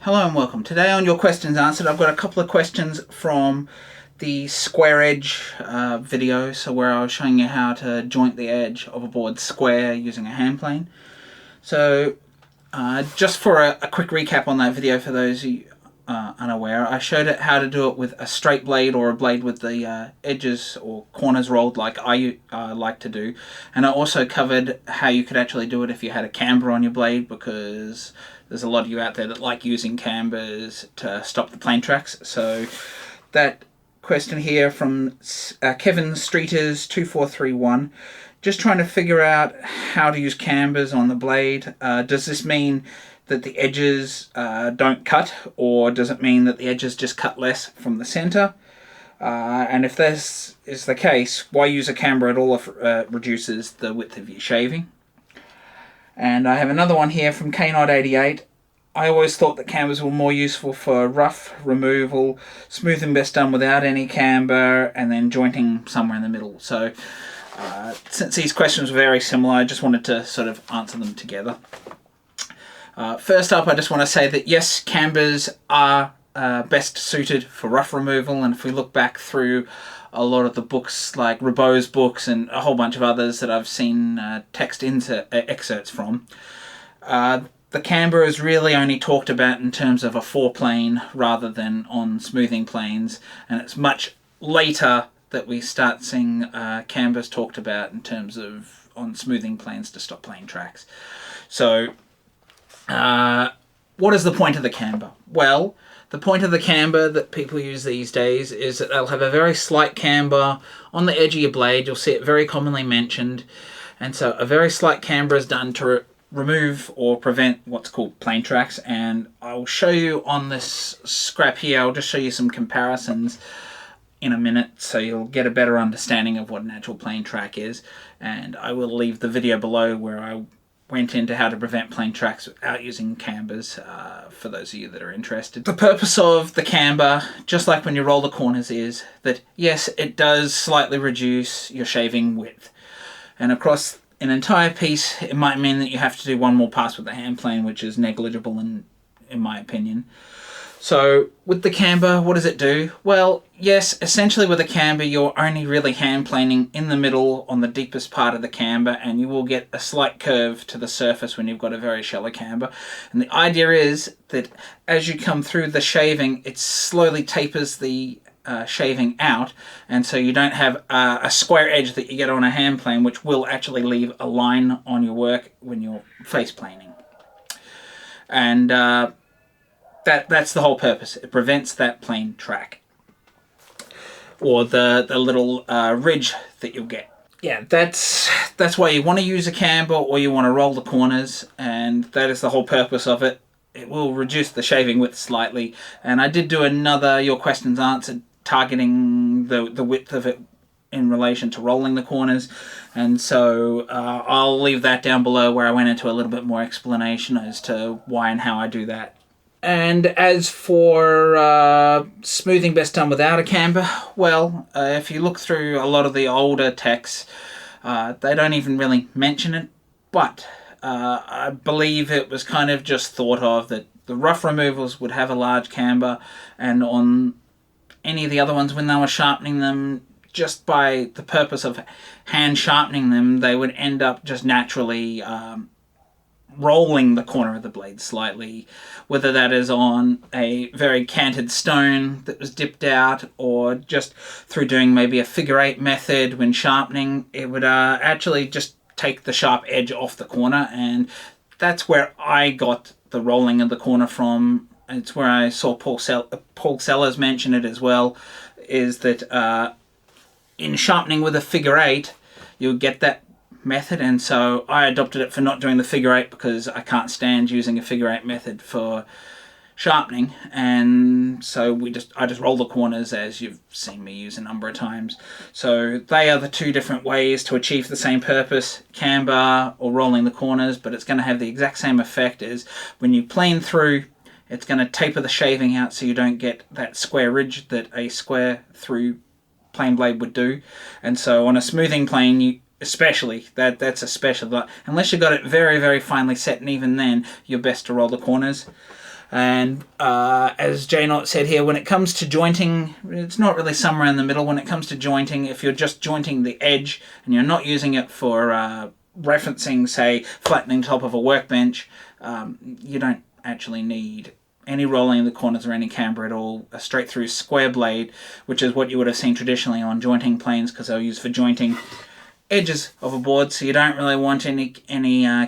Hello and welcome. Today on Your Questions Answered, I've got a couple of questions from the square edge video, so where I was showing you how to joint the edge of a board square using a hand plane. So just for a quick recap on that video for those who are unaware, I showed it how to do it with a straight blade or a blade with the edges or corners rolled like I like to do, and I also covered how you could actually do it if you had a camber on your blade, because there's a lot of you out there that like using cambers to stop the plane tracks. So that question here from Kevin Streeters 2431, just trying to figure out how to use cambers on the blade. Does this mean that the edges don't cut, or does it mean that the edges just cut less from the center? And if this is the case, why use a camber at all if it reduces the width of your shaving? And I have another one here from K-Nod88. I always thought that cambers were more useful for rough removal, smoothing best done without any camber, and then jointing somewhere in the middle. So since these questions were very similar, I just wanted to sort of answer them together. First up, I just want to say that yes, cambers are best suited for rough removal, and if we look back through a lot of the books like Ribot's books and a whole bunch of others that I've seen text excerpts from, the camber is really only talked about in terms of a four-plane rather than on smoothing planes, and it's much later that we start seeing cambers talked about in terms of on smoothing planes to stop plane tracks. So what is the point of the camber? Well, the point of the camber that people use these days is that they'll have a very slight camber on the edge of your blade. You'll see it very commonly mentioned. And so a very slight camber is done to remove or prevent what's called plane tracks. And I'll show you on this scrap here, I'll just show you some comparisons in a minute so you'll get a better understanding of what an actual plane track is. And I will leave the video below where I went into how to prevent plane tracks without using cambers for those of you that are interested. The purpose of the camber, just like when you roll the corners, is that yes, it does slightly reduce your shaving width. And across an entire piece, it might mean that you have to do one more pass with the hand plane, which is negligible in my opinion. So with the camber, what does it do? Well, yes, essentially with a camber, you're only really hand planing in the middle on the deepest part of the camber, and you will get a slight curve to the surface when you've got a very shallow camber. And the idea is that as you come through the shaving, it slowly tapers the shaving out, and so you don't have a square edge that you get on a hand plane, which will actually leave a line on your work when you're face planing. And that's the whole purpose. It prevents that plane track, or the little ridge that you'll get. Yeah, that's why you want to use a camber, or you want to roll the corners, and that is the whole purpose of it. It will reduce the shaving width slightly, and I did do another Your Questions Answered targeting the width of it in relation to rolling the corners, and so I'll leave that down below where I went into a little bit more explanation as to why and how I do that. And as for smoothing best done without a camber, well, if you look through a lot of the older texts, they don't even really mention it, but I believe it was kind of just thought of that the rough removals would have a large camber, and on any of the other ones when they were sharpening them, just by the purpose of hand sharpening them, they would end up just naturally rolling the corner of the blade slightly, whether that is on a very canted stone that was dipped out, or just through doing maybe a figure-8 method when sharpening. It would actually just take the sharp edge off the corner, and that's where I got the rolling of the corner from. It's where I saw Paul Sellers mention it as well, is that in sharpening with a figure-8, you'll get that method, and so I adopted it for not doing the figure-8 because I can't stand using a figure-8 method for sharpening, and so I just roll the corners, as you've seen me use a number of times. So they are the two different ways to achieve the same purpose, camber or rolling the corners, but it's going to have the exact same effect as when you plane through. It's going to taper the shaving out so you don't get that square ridge that a square through plane blade would do. And so on a smoothing plane, especially, that's a special, unless you got it very, very finely set, and even then, you're best to roll the corners. And as J-Knot said here, when it comes to jointing, it's not really somewhere in the middle. When it comes to jointing, if you're just jointing the edge and you're not using it for referencing, say, flattening top of a workbench, you don't actually need any rolling of the corners or any camber at all. A straight through square blade, which is what you would have seen traditionally on jointing planes, because they're used for jointing edges of a board, so you don't really want any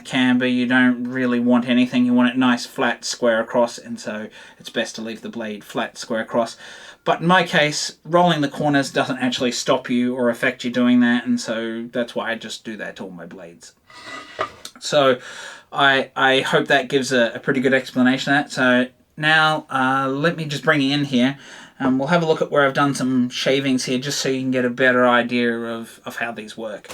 camber, you don't really want anything, you want it nice, flat, square across, and so it's best to leave the blade flat, square across. But in my case, rolling the corners doesn't actually stop you or affect you doing that, and so that's why I just do that to all my blades. So I hope that gives a pretty good explanation of that. So now let me just bring you in here. We'll have a look at where I've done some shavings here, just so you can get a better idea of how these work.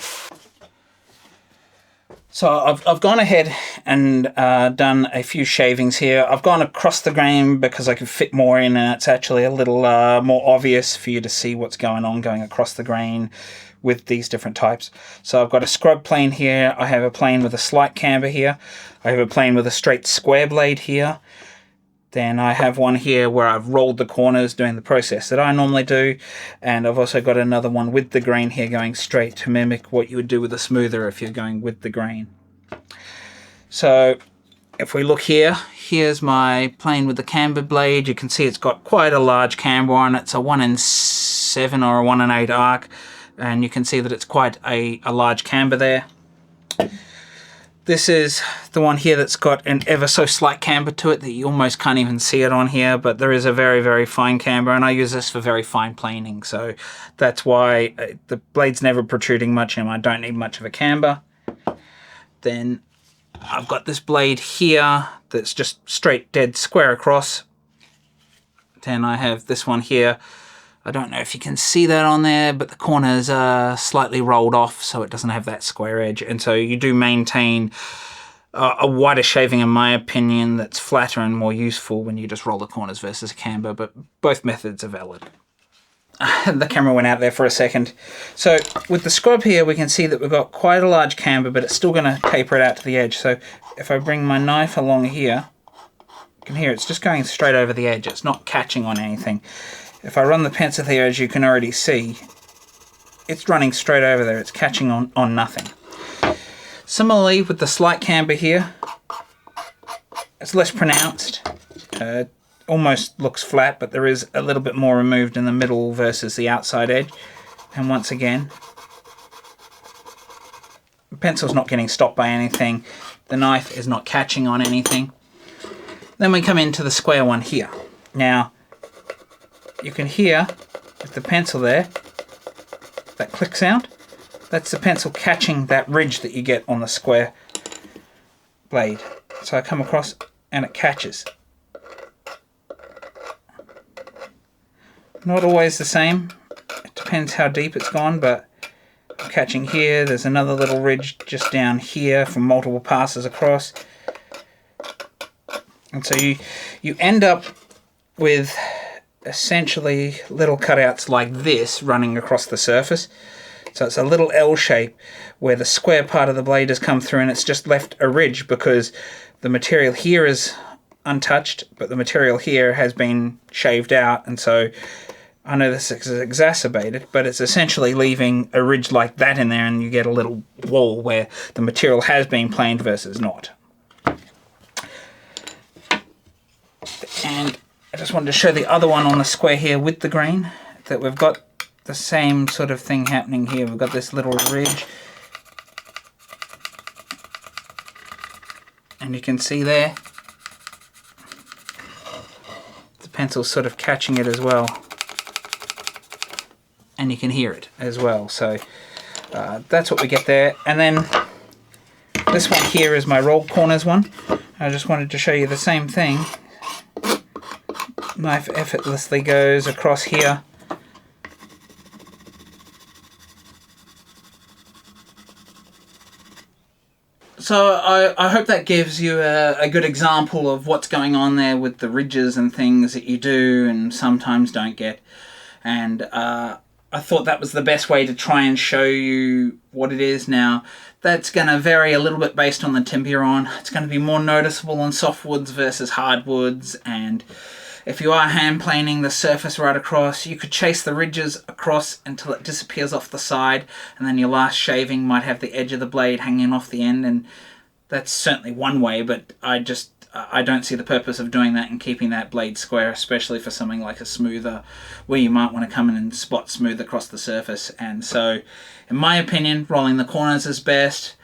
So I've gone ahead and done a few shavings here. I've gone across the grain because I could fit more in, and it's actually a little more obvious for you to see what's going on going across the grain with these different types. So I've got a scrub plane here. I have a plane with a slight camber here. I have a plane with a straight square blade here. Then I have one here where I've rolled the corners doing the process that I normally do, and I've also got another one with the grain here going straight to mimic what you would do with a smoother if you're going with the grain. So if we look here, here's my plane with the camber blade. You can see it's got quite a large camber on it. It's a 1 in 7 or a 1 in 8 arc, and you can see that it's quite a large camber there. This is the one here that's got an ever so slight camber to it that you almost can't even see it on here, but there is a very, very fine camber, and I use this for very fine planing, so that's why the blade's never protruding much and I don't need much of a camber. Then I've got this blade here that's just straight dead square across. Then I have this one here. I don't know if you can see that on there, but the corners are slightly rolled off, so it doesn't have that square edge. And so you do maintain a wider shaving, in my opinion, that's flatter and more useful when you just roll the corners versus a camber, but both methods are valid. The camera went out there for a second. So with the scrub here, we can see that we've got quite a large camber, but it's still going to taper it out to the edge. So if I bring my knife along here, you can hear it's just going straight over the edge. It's not catching on anything. If I run the pencil here, as you can already see, it's running straight over there. It's catching on nothing. Similarly, with the slight camber here, it's less pronounced. Almost looks flat, but there is a little bit more removed in the middle versus the outside edge. And once again, the pencil's not getting stopped by anything. The knife is not catching on anything. Then we come into the square one here. Now, you can hear with the pencil there, that click sound. That's the pencil catching that ridge that you get on the square blade. So I come across and it catches. Not always the same. It depends how deep it's gone, but I'm catching here. There's another little ridge just down here from multiple passes across. And so you end up with essentially little cutouts like this running across the surface. So it's a little L shape where the square part of the blade has come through and it's just left a ridge because the material here is untouched, but the material here has been shaved out, and so I know this is exacerbated, but it's essentially leaving a ridge like that in there, and you get a little wall where the material has been planed versus not. And I just wanted to show the other one on the square here with the grain, that we've got the same sort of thing happening here. We've got this little ridge, and you can see there, the pencil's sort of catching it as well. And you can hear it as well. So that's what we get there. And then this one here is my roll corners one. I just wanted to show you the same thing. Knife effortlessly goes across here. So I hope that gives you a good example of what's going on there with the ridges and things that you do and sometimes don't get. And I thought that was the best way to try and show you what it is. Now, that's going to vary a little bit based on the timber you're on. It's going to be more noticeable on softwoods versus hardwoods, and if you are hand planing the surface right across, you could chase the ridges across until it disappears off the side, and then your last shaving might have the edge of the blade hanging off the end, and that's certainly one way, but I don't see the purpose of doing that and keeping that blade square, especially for something like a smoother, where you might want to come in and spot smooth across the surface. And so, in my opinion, rolling the corners is best.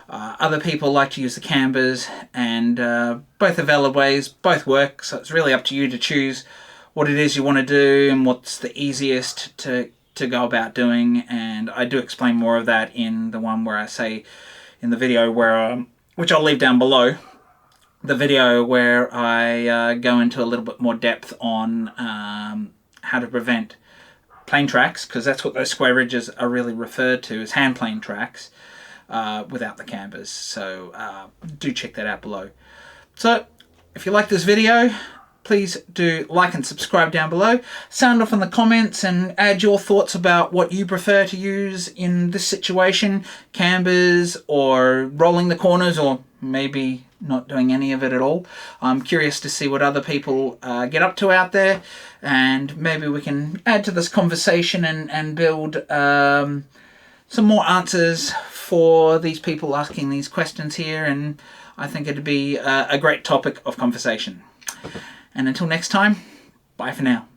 Other people like to use the Cambers, and both are valid ways, both work, so it's really up to you to choose what it is you want to do and what's the easiest to go about doing. And I do explain more of that in the one where I say, in the video where, which I'll leave down below, the video where I go into a little bit more depth on how to prevent plane tracks, because that's what those square ridges are really referred to, as hand plane tracks, without the Cambers. So do check that out below. So if you like this video, please do like and subscribe down below. Sound off in the comments and add your thoughts about what you prefer to use in this situation, Cambers or rolling the corners, or maybe not doing any of it at all. I'm curious to see what other people get up to out there, and maybe we can add to this conversation and build some more answers for these people asking these questions here, and I think it'd be a great topic of conversation. And until next time, bye for now.